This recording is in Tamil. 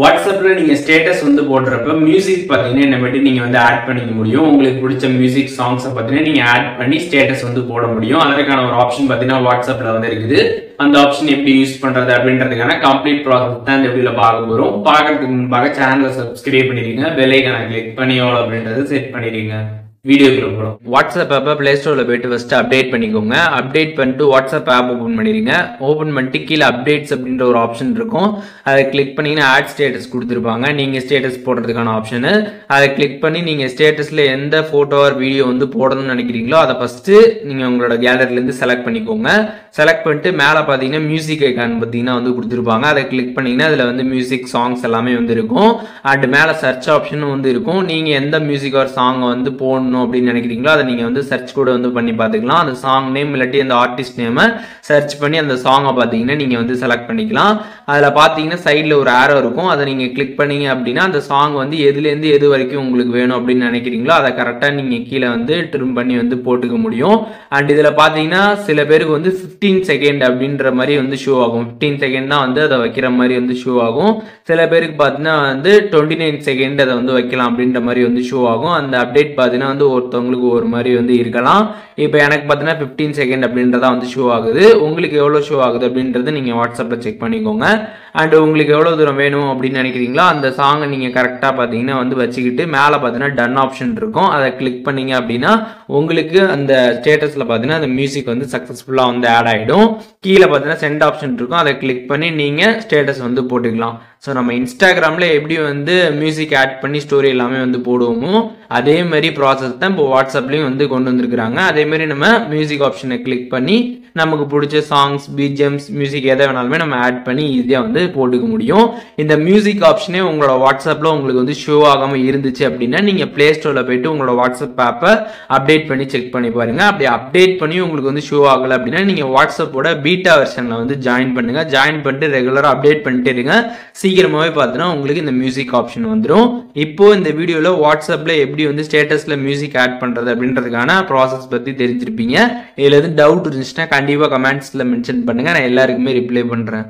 வாட்ஸ்அப்ல நீங்க ஸ்டேட்டஸ் வந்து போடுறப்ப மியூசிக் பார்த்தீங்கன்னா இனிமேட்டு நீங்க வந்து ஆட் பண்ணிக்க முடியும். உங்களுக்கு பிடிச்ச மியூசிக் சாங்ஸை பார்த்தீங்கன்னா நீங்க ஆட் பண்ணி ஸ்டேட்டஸ் வந்து போட முடியும். அதற்கான ஒரு ஆப்ஷன் பார்த்தீங்கன்னா வாட்ஸ்அப்ல வந்து இருக்குது. அந்த ஆப்ஷன் எப்படி யூஸ் பண்றது அப்படின்றதுக்கான கம்ப்ளீட் ப்ராசஸ் தான் இந்த வீடியோல பார்க்க போறோம். பார்க்கறதுக்கு முன்பாக சேனலை சப்ஸ்கிரைப் பண்ணிருங்க, பெல் ஐகானை கிளிக் பண்ணி ஆல் அப்படின்றத செட் பண்ணிருங்க. வீடியோக்குள்ள போறோம். வாட்ஸ்அப் ஆப்பை பிளே ஸ்டோர்ல போயிட்டு ஃபர்ஸ்ட் அப்டேட் பண்ணிக்கோங்க. அப்டேட் பண்ணிட்டு வாட்ஸ்அப் ஆப் ஓபன் பண்ணிடுங்க. ஓபன் பண்ணிட்டு கீழே அப்டேட்ஸ் அப்படின்ற ஒரு ஆப்ஷன் இருக்கும். அதை கிளிக் பண்ணீங்கன்னா ஆட் ஸ்டேட்டஸ் கொடுத்துருப்பாங்க. நீங்க ஸ்டேட்டஸ் போடுறதுக்கான ஆப்ஷன். அதை கிளிக் பண்ணி நீங்க ஸ்டேட்டஸ்ல எந்த போட்டோ ஆர் வீடியோ வந்து போடணும்னு நினைக்கிறீங்களோ அதை ஃபர்ஸ்ட் நீங்க உங்களோட கேலரில இருந்து செலக்ட் பண்ணிக்கோங்க. செலக்ட் பண்ணிட்டு மேலே பார்த்தீங்கன்னா மியூசிக் ஐக்கான் பார்த்தீங்கன்னா வந்து கொடுத்துருப்பாங்க. அதை கிளிக் பண்ணீங்கன்னா அதில் வந்து மியூசிக் சாங்ஸ் எல்லாமே வந்து இருக்கும். அண்ட் மேலே சர்ச் ஆப்ஷனும் வந்து இருக்கும். நீங்கள் எந்த மியூசிக் ஆர் சாங் வந்து போடணும் அப்படின்னு நினைக்கிறீங்களோ அதை நீங்கள் வந்து சர்ச் கூட வந்து பண்ணி பார்த்துக்கலாம். அந்த சாங் நேம் இல்லாட்டி அந்த ஆர்டிஸ்ட் நேமை சர்ச் பண்ணி அந்த சாங்கை பார்த்தீங்கன்னா நீங்கள் வந்து செலக்ட் பண்ணிக்கலாம். அதில் பார்த்தீங்கன்னா சைடில் ஒரு ஆரோ இருக்கும். அதை நீங்கள் கிளிக் பண்ணீங்க அப்படின்னா அந்த சாங் வந்து எதுலேருந்து எது வரைக்கும் உங்களுக்கு வேணும் அப்படின்னு நினைக்கிறீங்களோ அதை கரெக்டாக நீங்கள் கீழே வந்து ட்ரிம் பண்ணி வந்து போட்டுக்க முடியும். அண்ட் இதில் பார்த்தீங்கன்னா சில பேருக்கு வந்து 15 செகண்ட் அப்படின்ற மாதிரி வந்து ஷோ ஆகும். 15 செகண்ட் தான் வந்து அதை வைக்கிற மாதிரி வந்து ஷோ ஆகும். சில பேருக்கு பார்த்தீங்கன்னா வந்து 29 செகண்ட் அதை வந்து வைக்கலாம் அப்படின்ற மாதிரி வந்து ஷோ ஆகும். அந்த அப்டேட் பார்த்தீங்கன்னா வந்து ஒருத்தவங்களுக்கு ஒரு மாதிரி வந்து இருக்கலாம். இப்போ எனக்கு பார்த்தீங்கன்னா 15 செகண்ட் அப்படின்றதா வந்து ஷோ ஆகுது. உங்களுக்கு எவ்வளோ ஷோ ஆகுது அப்படின்றது நீங்கள் வாட்ஸ்அப்பில் செக் பண்ணிக்கோங்க. அண்ட் உங்களுக்கு எவ்வளோ தூரம் வேணும் அப்படின்னு நினைக்கிறீங்களோ அந்த சாங்கை நீங்கள் கரெக்டாக பார்த்தீங்கன்னா வந்து வச்சுக்கிட்டு மேலே பார்த்தீங்கன்னா டன் ஆப்ஷன் இருக்கும். அதை கிளிக் பண்ணீங்க அப்படின்னா உங்களுக்கு அந்த ஸ்டேட்டஸில் பார்த்தீங்கன்னா அந்த மியூசிக் வந்து சக்ஸஸ்ஃபுல்லாக வந்து ஆட் ஆகிடும். கீழே பார்த்தீங்கன்னா சென்ட் ஆப்ஷன் இருக்கும். அதை கிளிக் பண்ணி நீங்கள் ஸ்டேட்டஸ் வந்து போட்டுக்கலாம். ஸோ நம்ம இன்ஸ்டாகிராமில் எப்படி வந்து மியூசிக் ஆட் பண்ணி ஸ்டோரி எல்லாமே வந்து போடுவோமோ அதே மாதிரி ப்ராசஸ் தான் இப்போ வாட்ஸ்அப்லேயும் வந்து கொண்டு வந்திருக்கிறாங்க. அதே மாதிரி நம்ம மியூசிக் ஆப்ஷனை கிளிக் பண்ணி நமக்கு பிடிச்ச சாங்ஸ், பிஜிஎம்ஸ், மியூசிக் எதை வேணாலுமே நம்ம ஆட் பண்ணி ஈஸியாக வந்து போட்டுக்க முடியும். இந்த மியூசிக் ஆப்ஷனே உங்களோட வாட்ஸ்அப்பில் உங்களுக்கு வந்து ஷோ ஆகாமல் இருந்துச்சு அப்படின்னா நீங்கள் பிளே ஸ்டோரில் போயிட்டு உங்களோட வாட்ஸ்அப் ஆப்பை அப்டேட் பண்ணி செக் பண்ணி பாருங்கள். அப்படி அப்டேட் பண்ணி உங்களுக்கு வந்து ஷோ ஆகலை அப்படின்னா நீங்கள் வாட்ஸ்அப்போட பீட்டா வெர்ஷனில் வந்து ஜாயின் பண்ணுங்கள். ஜாயின் பண்ணிட்டு ரெகுலராக அப்டேட் பண்ணிட்டு இருங்க. சீக்கிரமாகவே பார்த்தீங்கன்னா உங்களுக்கு இந்த மியூசிக் ஆப்ஷன் வந்துடும். இப்போ இந்த வீடியோவில் வாட்ஸ்அப்பில் எப்படி வந்து ஸ்டேட்டஸில் மியூசிக் ஆட் பண்ணுறது அப்படின்றதுக்கான ப்ராசஸ் பற்றி தெரிஞ்சிருப்பீங்க. இதில் எதுவும் டவுட் இருந்துச்சுன்னா கண்டிப்பாக கமெண்ட்ஸில் மென்ஷன் பண்ணுங்கள். நான் எல்லாருக்குமே ரிப்ளை பண்ணுறேன்.